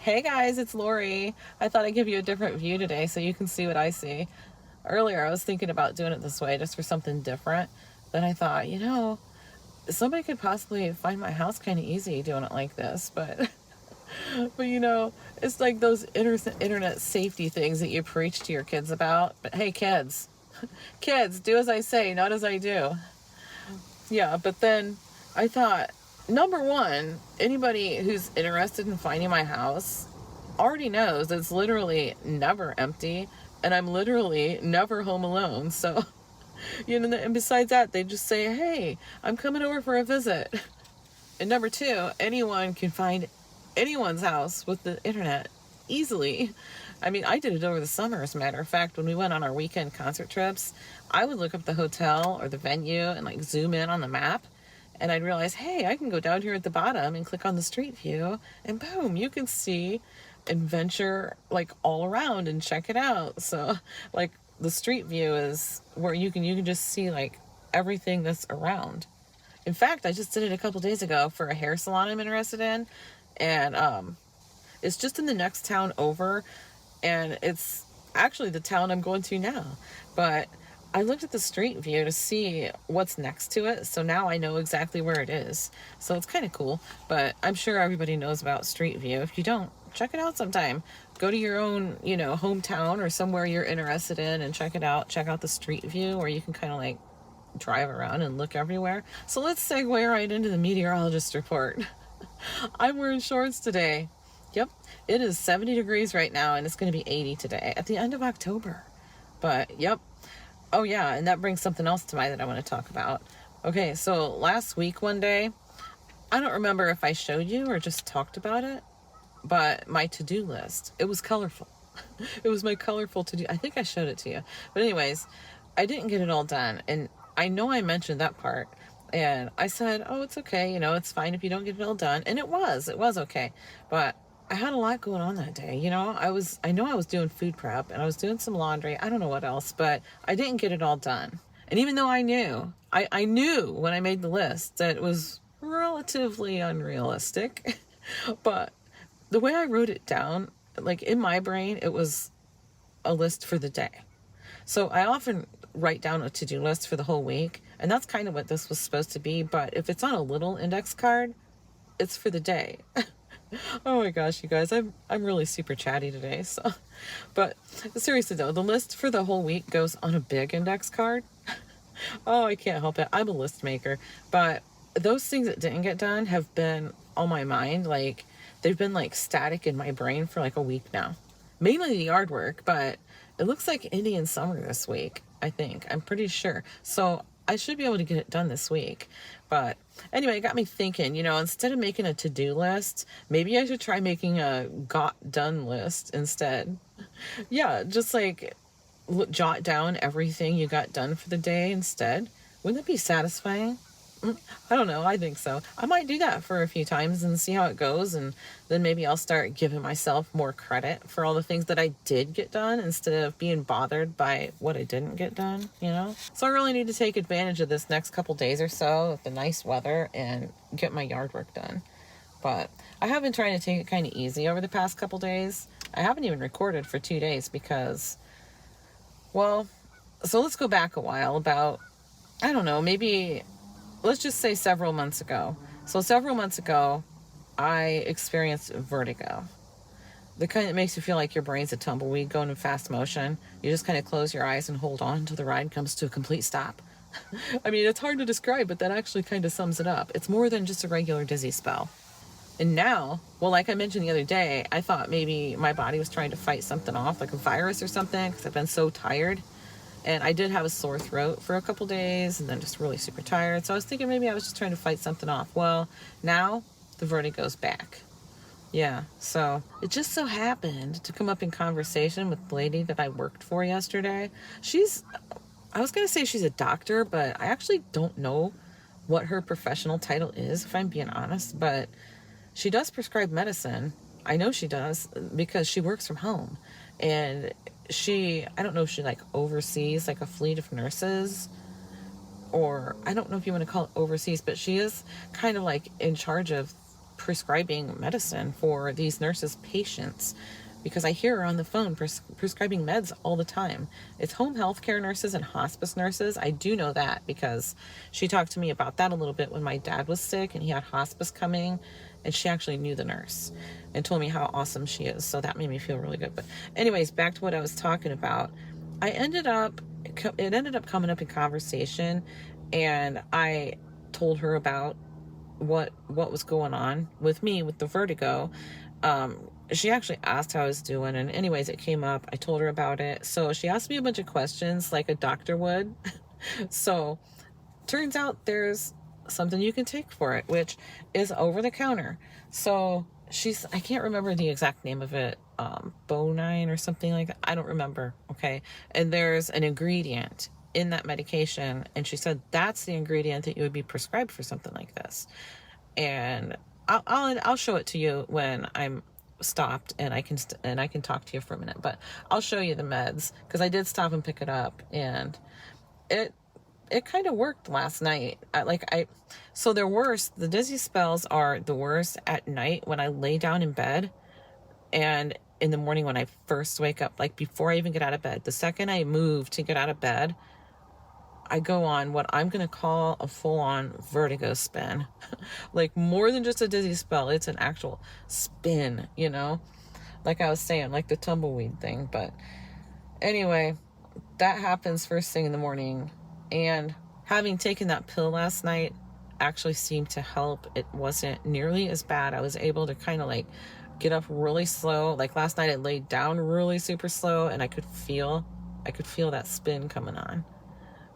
Hey guys, it's Lori. I thought I'd give you a different view today so you can see what I see. Earlier, I was thinking about doing it this way just for something different. Then I thought, somebody could possibly find my house kind of easy doing it like this. But, it's like those internet safety things that you preach to your kids about. But hey, kids, do as I say, not as I do. Yeah, but then I thought, number one, anybody who's interested in finding my house already knows it's literally never empty, and I'm literally never home alone. So, and besides that, they just say, hey, I'm coming over for a visit. And number two, anyone can find anyone's house with the internet easily. I mean, I did it over the summer, as a matter of fact. When we went on our weekend concert trips, I would look up the hotel or the venue and like zoom in on the map, and I'd realize, hey, I can go down here at the bottom and click on the street view, and boom, you can see and venture like all around and check it out. So like the street view is where you can just see like everything that's around. In fact, I just did it a couple days ago for a hair salon I'm interested in, and it's just in the next town over, and it's actually the town I'm going to now. But I looked at the street view to see what's next to it, so now I know exactly where it is. So it's kind of cool, but I'm sure everybody knows about street view. If you don't, check it out sometime. Go to your own, hometown or somewhere you're interested in and check it out. Check out the street view where you can kind of like drive around and look everywhere. So let's segue right into the meteorologist report. I'm wearing shorts today. Yep, it is 70 degrees right now, and it's going to be 80 today at the end of October. But, yep. Oh, yeah, and that brings something else to mind that I want to talk about. Okay, so last week one day, I don't remember if I showed you or just talked about it, but my to-do list, it was colorful. It was my colorful to-do. I think I showed it to you. But anyways, I didn't get it all done, and I know I mentioned that part. And I said, oh, it's okay. It's fine if you don't get it all done. And it was okay. But I had a lot going on that day. I know I was doing food prep and I was doing some laundry. I don't know what else, but I didn't get it all done. And even though I knew when I made the list that it was relatively unrealistic, but the way I wrote it down, like in my brain, it was a list for the day. So I often write down a to-do list for the whole week, and that's kind of what this was supposed to be. But if it's on a little index card, it's for the day. Oh my gosh, you guys, I'm really super chatty today. So, but seriously though, the list for the whole week goes on a big index card. Oh, I can't help it. I'm a list maker. But those things that didn't get done have been on my mind. Like, they've been like static in my brain for like a week now. Mainly the yard work, but it looks like Indian summer this week, I think. I'm pretty sure. So I should be able to get it done this week. But anyway, it got me thinking, instead of making a to-do list, maybe I should try making a got done list instead. Yeah, just like jot down everything you got done for the day instead. Wouldn't that be satisfying? I don't know. I think so. I might do that for a few times and see how it goes. And then maybe I'll start giving myself more credit for all the things that I did get done instead of being bothered by what I didn't get done, So I really need to take advantage of this next couple days or so with the nice weather and get my yard work done. But I have been trying to take it kind of easy over the past couple days. I haven't even recorded for 2 days because, well, so let's go back a while about, I don't know, maybe let's just say several months ago. So several months ago, I experienced vertigo. The kind that makes you feel like your brain's a tumbleweed going in fast motion. You just kind of close your eyes and hold on until the ride comes to a complete stop. I mean, it's hard to describe, but that actually kind of sums it up. It's more than just a regular dizzy spell. And now, well, like I mentioned the other day, I thought maybe my body was trying to fight something off, like a virus or something, because I've been so tired. And I did have a sore throat for a couple days and then just really super tired. So I was thinking maybe I was just trying to fight something off. Well, now the vertigo's back. Yeah, so it just so happened to come up in conversation with the lady that I worked for yesterday. I was going to say she's a doctor, but I actually don't know what her professional title is, if I'm being honest. But she does prescribe medicine. I know she does because she works from home. And I don't know if she like oversees like a fleet of nurses, or I don't know if you want to call it overseas, but she is kind of like in charge of prescribing medicine for these nurses' patients, because I hear her on the phone prescribing meds all the time. It's home health care nurses and hospice nurses. I do know that because she talked to me about that a little bit when my dad was sick and he had hospice coming, and she actually knew the nurse and told me how awesome she is. So that made me feel really good. But anyways, back to what I was talking about. It ended up coming up in conversation, and I told her about what was going on with me with the vertigo. She actually asked how I was doing, and anyways, it came up. I told her about it. So she asked me a bunch of questions like a doctor would. So turns out there's something you can take for it, which is over the counter. So I can't remember the exact name of it, Bonine or something like that. I don't remember. Okay. And there's an ingredient in that medication, and she said that's the ingredient that you would be prescribed for something like this. And I'll show it to you when I'm stopped and I can talk to you for a minute. But I'll show you the meds because I did stop and pick it up, and it kind of worked last night. So they're worse. The dizzy spells are the worst at night when I lay down in bed, and in the morning when I first wake up, like before I even get out of bed. The second I move to get out of bed, I go on what I'm going to call a full-on vertigo spin. Like more than just a dizzy spell, it's an actual spin, like I was saying, like the tumbleweed thing. But anyway, that happens first thing in the morning, and having taken that pill last night actually seemed to help. It wasn't nearly as bad. I was able to kind of like get up really slow. Like last night I laid down really super slow, and I could feel that spin coming on.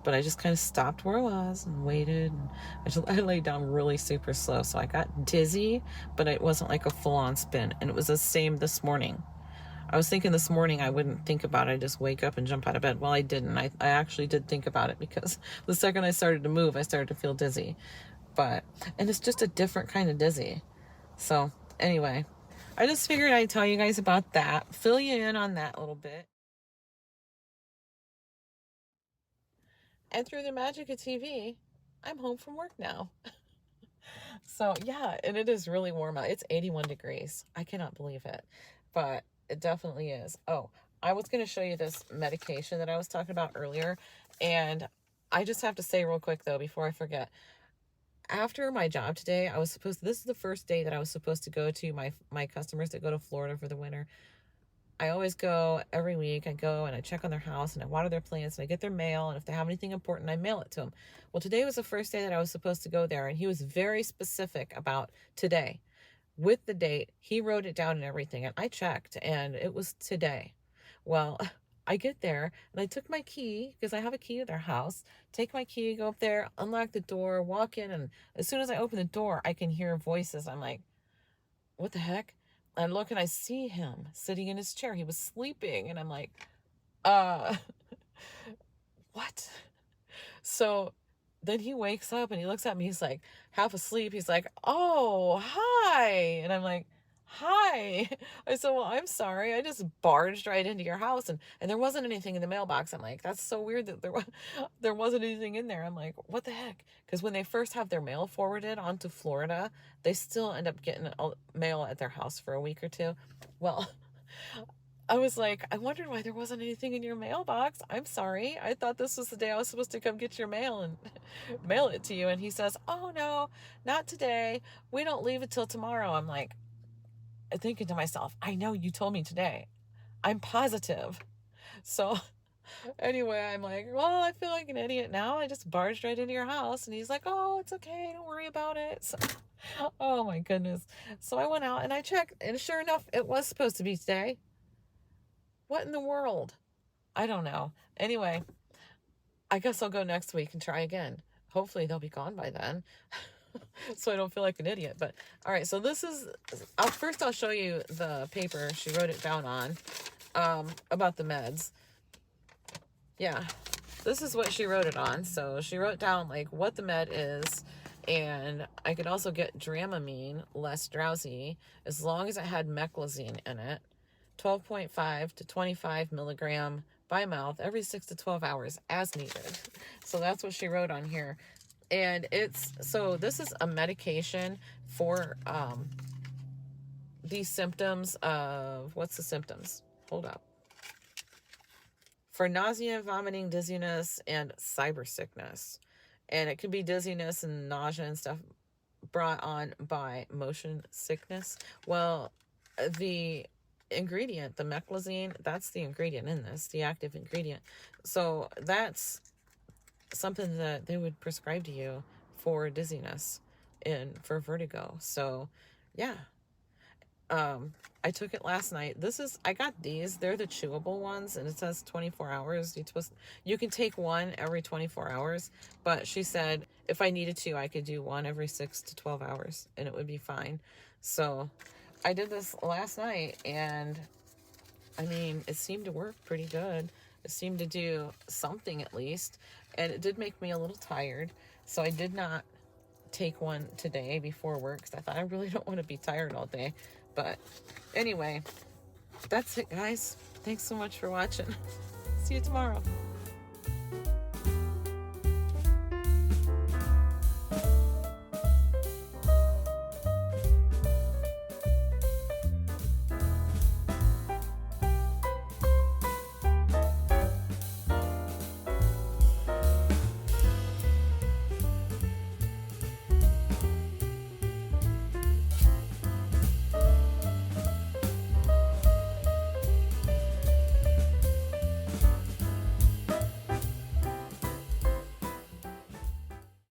But I just kind of stopped where I was and waited. And I laid down really super slow. So I got dizzy, but it wasn't like a full-on spin. And it was the same this morning. I was thinking this morning I wouldn't think about it. I'd just wake up and jump out of bed. Well, I didn't. I actually did think about it, because the second I started to move, I started to feel dizzy. And it's just a different kind of dizzy. So anyway, I just figured I'd tell you guys about that. Fill you in on that a little bit. And through the magic of TV, I'm home from work now. So yeah, and it is really warm out. It's 81 degrees. I cannot believe it, but it definitely is. Oh, I was going to show you this medication that I was talking about earlier. And I just have to say real quick though, before I forget, after my job today, this is the first day that I was supposed to go to my customers that go to Florida for the winter. I always go every week. I go and I check on their house and I water their plants and I get their mail. And if they have anything important, I mail it to them. Well, today was the first day that I was supposed to go there. And he was very specific about today with the date. He wrote it down and everything. And I checked and it was today. Well, I get there and I took my key, because I have a key to their house, take my key, go up there, unlock the door, walk in. And as soon as I open the door, I can hear voices. I'm like, what the heck? I look and I see him sitting in his chair. He was sleeping. And I'm like, what? So then he wakes up and he looks at me. He's like half asleep. He's like, oh, hi. And I'm like, hi. I said, well, I'm sorry. I just barged right into your house and there wasn't anything in the mailbox. I'm like, that's so weird that there wasn't anything in there. I'm like, what the heck? Because when they first have their mail forwarded onto Florida, they still end up getting mail at their house for a week or two. Well, I was like, I wondered why there wasn't anything in your mailbox. I'm sorry. I thought this was the day I was supposed to come get your mail and mail it to you. And he says, oh, no, not today. We don't leave it till tomorrow. I'm like, thinking to myself, I know you told me today. I'm positive. So anyway, I'm like, well, I feel like an idiot now. I just barged right into your house. And he's like, oh, it's okay. Don't worry about it. So, oh, my goodness. So I went out and I checked. And sure enough, it was supposed to be today. What in the world? I don't know. Anyway, I guess I'll go next week and try again. Hopefully they'll be gone by then. So I don't feel like an idiot. But all right, so this is, first I'll show you the paper she wrote it down on, about the meds. Yeah, this is what she wrote it on. So she wrote down like what the med is, and I could also get Dramamine, less drowsy, as long as it had meclizine in it. 12.5 to 25 milligram by mouth every 6 to 12 hours as needed. So that's what she wrote on here. And this is a medication for these symptoms of, what's the symptoms? Hold up. For nausea, vomiting, dizziness, and cyber sickness. And it could be dizziness and nausea and stuff brought on by motion sickness. Well, the ingredient, the meclizine, that's the ingredient in this, the active ingredient. So that's something that they would prescribe to you for dizziness and for vertigo. So yeah, I took it last night. I got these, they're the chewable ones, and it says 24 hours. You can take one every 24 hours, but she said if I needed to, I could do one every 6 to 12 hours and it would be fine. So I did this last night, and I mean, it seemed to work pretty good. It seemed to do something at least, and it did make me a little tired. So I did not take one today before work because I thought I really don't want to be tired all day. But anyway, that's it, guys. Thanks so much for watching. See you tomorrow.